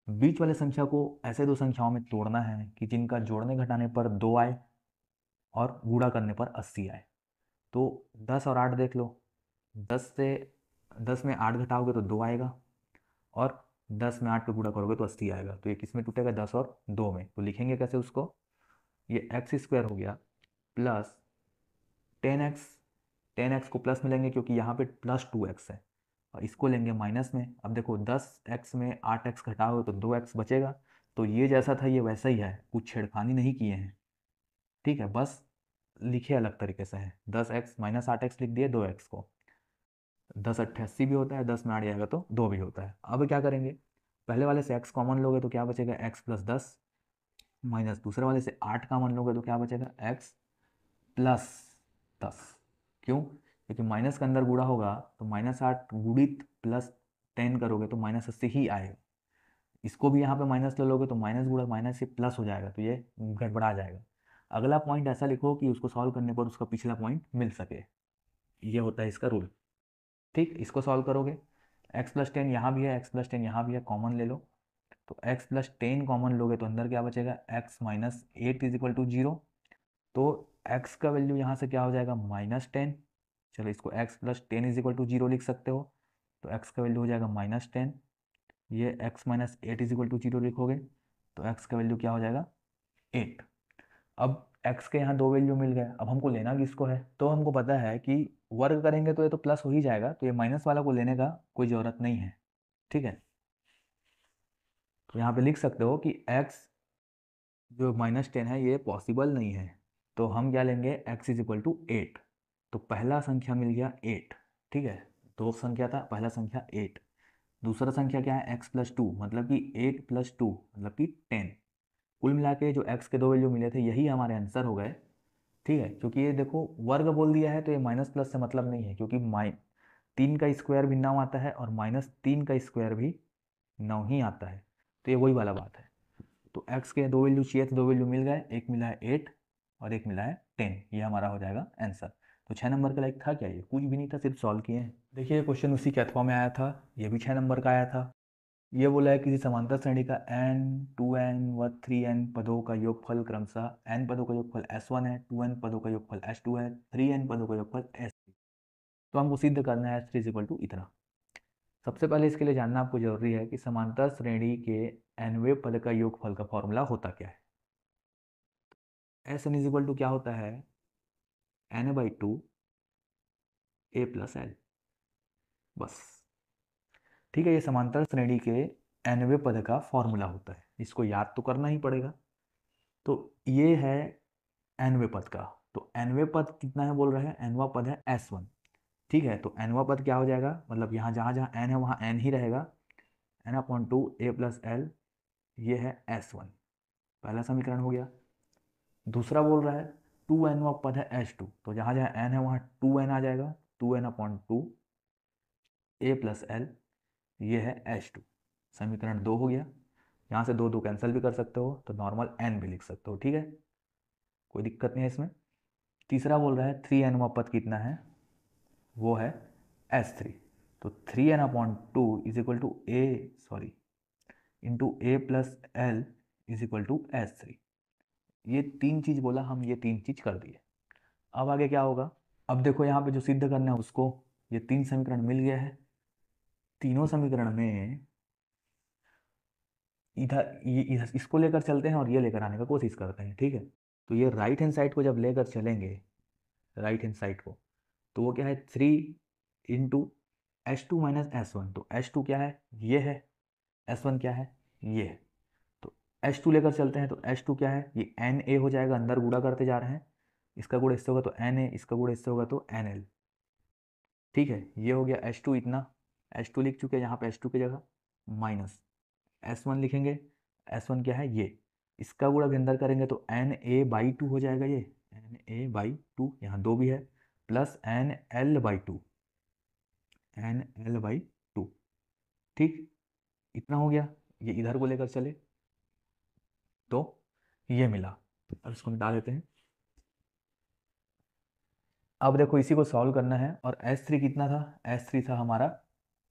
बीच वाले संख्या को ऐसे दो संख्याओं में तोड़ना है कि जिनका जोड़ने घटाने पर 2 आए और गुणा करने पर 80 आए। तो 10 और 8 देख लो, 10 में 8 घटाओगे तो 2 आएगा, और 10 में 8 पे गुणा करोगे तो 80 आएगा। तो ये किस में टूटेगा, 10 और 2 में। तो लिखेंगे कैसे उसको, ये एक्स स्क्वायर हो गया प्लस 10x, 10x को प्लस में लेंगे क्योंकि यहाँ पे प्लस 2x है, और इसको लेंगे माइनस में। अब देखो 10x में 8x घटाओगे तो 2x बचेगा, तो ये जैसा था ये वैसा ही है, कुछ छेड़खानी नहीं किए हैं, ठीक है, बस लिखे अलग तरीके से है। 10x माइनस 8x लिख दिए 2x को, 10 × 8 = 80 भी होता है, 10 में 8 जाएगा तो 2 भी होता है। अब क्या करेंगे, पहले वाले से x कॉमन लोगे तो क्या बचेगा, x प्लस 10, माइनस दूसरे वाले से 8 कॉमन लोगे तो क्या बचेगा, x प्लस 10। क्यों? क्योंकि माइनस के अंदर गुणा होगा तो -8 गुणित प्लस 10 करोगे तो -80 ही आएगा। इसको भी यहाँ पे माइनस ले लोगे तो माइनस गुणा माइनस से प्लस हो जाएगा, तो ये गड़बड़ा जाएगा। अगला पॉइंट ऐसा लिखो कि उसको सॉल्व करने पर उसका पिछला पॉइंट मिल सके, ये होता है इसका रूल, ठीक। इसको सॉल्व करोगे, x प्लस 10 यहाँ भी है, x प्लस 10 यहाँ भी है, कॉमन ले लो, तो x प्लस 10 कॉमन लोगे तो अंदर क्या बचेगा, x minus 8 is equal to 0। तो x का वैल्यू यहाँ से क्या हो जाएगा, -10। चलो इसको x plus 10 is equal to 0 लिख सकते हो, तो x का वैल्यू हो जाएगा -10। ये x minus 8 is equal to 0 लिखोगे तो x का वैल्यू क्या हो जाएगा, 8। अब x के यहाँ दो वैल्यू मिल गए, अब हमको लेना किसको है, तो हमको पता है कि वर्ग करेंगे तो ये तो प्लस हो ही जाएगा, तो ये माइनस वाला को लेने का कोई ज़रूरत नहीं है, ठीक है। तो यहाँ पे लिख सकते हो कि x जो -10 है ये पॉसिबल नहीं है, तो हम क्या लेंगे, x इज इक्वल टू 8। तो पहला संख्या मिल गया 8, ठीक है, दो संख्या था, पहला संख्या 8, दूसरा संख्या क्या है x+2, मतलब कि 8+2 मतलब कि 10। कुल मिला के जो x के दो वैल्यू मिले थे यही हमारे आंसर हो गए, ठीक है। क्योंकि ये देखो वर्ग बोल दिया है तो ये माइनस प्लस से मतलब नहीं है, क्योंकि 3 का स्क्वायर भी 9 आता है और -3 का स्क्वायर भी 9 ही आता है, तो ये वही वाला बात है। तो x के दो वैल्यू चाहिए थे, दो वैल्यू मिल गए, एक मिला है 8 और एक मिला है 10, ये हमारा हो जाएगा आंसर। तो 6 नंबर का लाइक था क्या, ये कुछ भी नहीं था, सिर्फ सॉल्व किए हैं। देखिए क्वेश्चन उसी के अथवा में आया था, ये भी 6 नंबर का आया था। ये बोला है किसी समांतर श्रेणी का n 2n व 3n पदों का योगफल क्रमशः n पदों का योगफल s1 है, 2n पदों का योगफल s2 है, 3n पदों का योगफल s3। तो हमको सिद्ध करना है s3 इक्वल टू इतना। सबसे पहले इसके लिए जानना आपको जरूरी है कि समांतर श्रेणी के nवें पद का योगफल का फॉर्मूला होता क्या है। S N is equal to क्या होता है, n/2 a + l, बस, ठीक है। ये समांतर श्रेणी के nवें पद का फॉर्मूला होता है, इसको याद तो करना ही पड़ेगा। तो ये है nवें पद का, तो nवें पद कितना है बोल रहे हैं, nवां पद है s1, ठीक है। तो nवां पद क्या हो जाएगा, मतलब यहाँ जहाँ जहाँ n है वहाँ n ही रहेगा, n/2 a + l, ये है s1, पहला समीकरण हो गया। दूसरा बोल रहा है 2nवां पद है s2, तो जहाँ जहाँ n है वहाँ 2n आ जाएगा, 2n/2 a + l, ये है s2, समीकरण 2 हो गया। यहाँ से दो दो कैंसिल भी कर सकते हो, तो नॉर्मल n भी लिख सकते हो, ठीक है, कोई दिक्कत नहीं है इसमें। तीसरा बोल रहा है 3nवां पद कितना है, वो है s3, तो 3n/2 is equal to a, sorry, into a + l is equal to s3। ये तीन चीज़ बोला, हम ये तीन चीज़ कर दिए। अब आगे क्या होगा, अब देखो यहाँ पे जो सिद्ध करना है उसको, ये तीन समीकरण मिल गया है, तीनों समीकरण में इधर इसको लेकर चलते हैं और ये लेकर आने का कोशिश करते हैं, ठीक है। तो ये राइट हैंड साइड को जब लेकर चलेंगे, राइट हैंड साइड को, तो वो क्या है 3 × s2 - s1, तो s2 क्या है, ये है, s1 क्या है, ये है। तो s2 लेकर चलते हैं, तो s2 क्या है, ये na हो जाएगा, अंदर गुणा करते जा रहे हैं, इसका गुणा इससे होगा तो na, इसका गुणा इससे होगा तो nl, ठीक है। ये हो गया s2 इतना, s2 लिख चुके हैं, यहाँ पे s2 की जगह माइनस s1 लिखेंगे, s1 क्या है, ये, इसका गुणा भी अंदर करेंगे तो na/2 हो जाएगा, ये na/2, यहाँ दो भी है, प्लस nl/2, nl/2, ठीक, इतना हो गया। ये इधर को लेकर चले तो ये मिला, अब इसको मिटा देते हैं। अब देखो इसी को सॉल्व करना है, और s3 कितना था, s3 था हमारा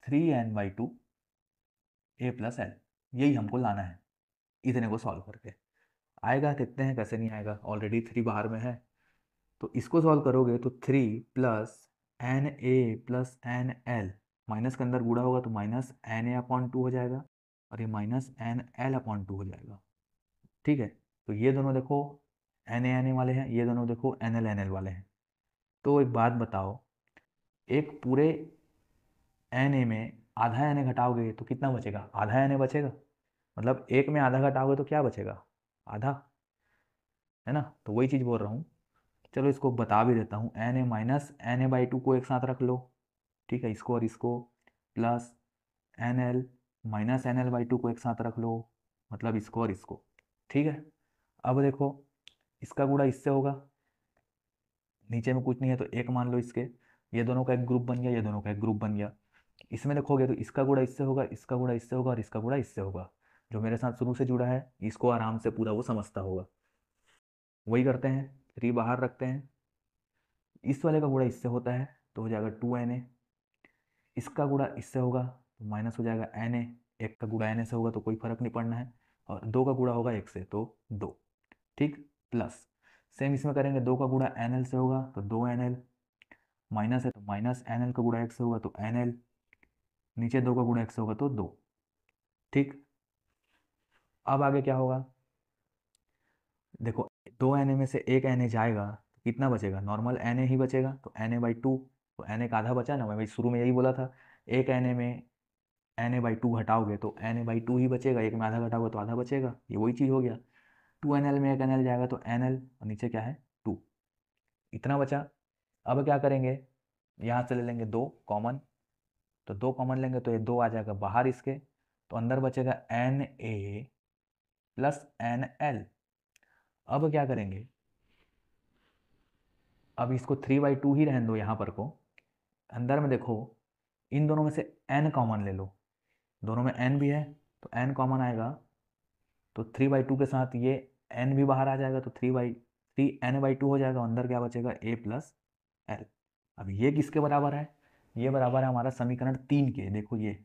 3n/2 a + l, यही हमको लाना है, इतने को सॉल्व करके। आएगा, देखते हैं कैसे नहीं आएगा, ऑलरेडी 3 बाहर में है, तो इसको सॉल्व करोगे तो 3 + na + nl, माइनस के अंदर गुणा होगा तो -na/2 हो जाएगा, और ये -nl/2 हो जाएगा, ठीक है। तो ये दोनों देखो na वाले हैं, ये दोनों देखो nl वाले हैं। तो एक बात बताओ, एक पूरे na में आधा na घटाओगे तो कितना बचेगा, आधा na बचेगा, मतलब एक में आधा घटाओगे तो क्या बचेगा, आधा, है ना। तो वही चीज़ बोल रहा हूँ, चलो इसको बता भी देता हूँ, na - na/2 को एक साथ रख लो, ठीक है, इसको और इसको, प्लस nl - nl/2 को एक साथ रख लो, मतलब इसको और इसको, ठीक है। अब देखो इसका गुणा इससे होगा, नीचे में कुछ नहीं है तो एक मान लो इसके, ये दोनों का एक ग्रुप बन गया, ये दोनों का एक ग्रुप बन गया। इसमें देखोगे तो इसका गुणा इससे होगा, इसका गुणा इससे होगा, और इसका गुणा इससे होगा। जो मेरे साथ शुरू से जुड़ा है इसको आराम से पूरा वो समझता होगा, वही करते हैं, 3 बाहर रखते हैं, इस वाले का गुणा इससे होता है तो हो जाएगा 2na, इसका गुणा इससे होगा तो माइनस हो जाएगा na, एक का गुणा na से होगा तो कोई फर्क नहीं पड़ना है, और दो का गुणा होगा एक से तो 2, ठीक, प्लस सेम इसमें करेंगे, दो का गुणा nl से होगा तो 2nl, माइनस है तो माइनस nl का गुणा एक से होगा तो nl, नीचे दो का गुणा एक से होगा तो 2, ठीक। अब आगे क्या होगा, देखो 2na में से एक na जाएगा तो कितना बचेगा, नॉर्मल na ही बचेगा, तो na/2, तो na का आधा बचा ना, मैं भाई शुरू में यही बोला था, एक na में na/2 हटाओगे तो na/2 ही बचेगा, एक में आधा घटाओगे तो आधा बचेगा, ये वही चीज़ हो गया। 2nl में एक nl जाएगा तो nl, और नीचे क्या है 2, इतना बचा। अब क्या करेंगे, यहाँ से ले लेंगे 2 कॉमन, तो 2 कॉमन लेंगे तो ये 2 आ जाएगा बाहर इसके, तो अंदर बचेगा Na प्लस Nl। अब क्या करेंगे, अब इसको 3/2 ही रहने दो यहाँ पर को, अंदर में देखो इन दोनों में से n कॉमन ले लो, दोनों में n भी है तो n कॉमन आएगा, तो 3/2 के साथ ये n भी बाहर आ जाएगा, तो 3n/2 हो जाएगा, अंदर क्या बचेगा a प्लस l। अब ये किसके बराबर है, ये बराबर है हमारा समीकरण 3 के। देखो ये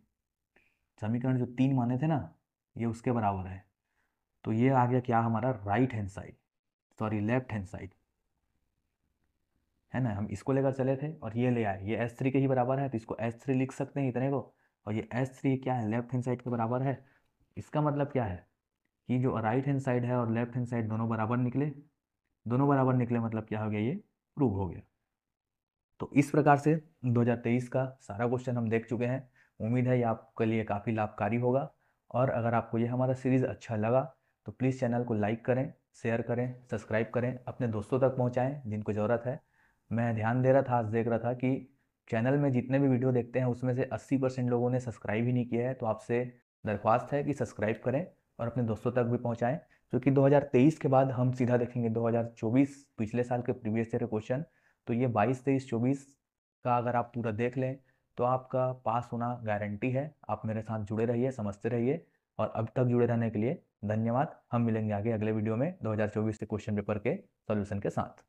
समीकरण जो 3 माने थे ना, ये उसके बराबर है। तो ये आ गया क्या हमारा right hand side, sorry left hand side, है ना। हम इसको लेकर चले थे और ये ले आए, ये S3 के ही बराबर है, तो इसको S3 लिख सकते हैं इतने को, और ये S3 क्या है, लेफ्ट हैंड साइड के बराबर है। इसका मतलब क्या है कि जो राइट हैंड साइड है और लेफ्ट हैंड साइड दोनों बराबर निकले, दोनों बराबर निकले मतलब क्या हो गया, ये प्रूव हो गया। तो इस प्रकार से 2023 का सारा क्वेश्चन हम देख चुके हैं। उम्मीद है ये आपके लिए काफ़ी लाभकारी होगा, और अगर आपको ये हमारा सीरीज़ अच्छा लगा तो प्लीज़ चैनल को लाइक करें, शेयर करें, सब्सक्राइब करें, अपने दोस्तों तक पहुंचाएं जिनको ज़रूरत है। मैं ध्यान दे रहा था, आज देख रहा था कि चैनल में जितने भी वीडियो देखते हैं उसमें से 80% लोगों ने सब्सक्राइब ही नहीं किया है, तो आपसे दरख्वास्त है कि सब्सक्राइब करें और अपने दोस्तों तक भी पहुँचाएँ, क्योंकि 2023 के बाद हम सीधा देखेंगे 2024 पिछले साल के प्रीवियस ईयर के क्वेश्चन। तो ये 22, 23, 24 का अगर आप पूरा देख लें तो आपका पास होना गारंटी है। आप मेरे साथ जुड़े रहिए, समझते रहिए, और अब तक जुड़े रहने के लिए धन्यवाद। हम मिलेंगे आगे अगले वीडियो में 2024 के क्वेश्चन पेपर के सॉल्यूशन के साथ।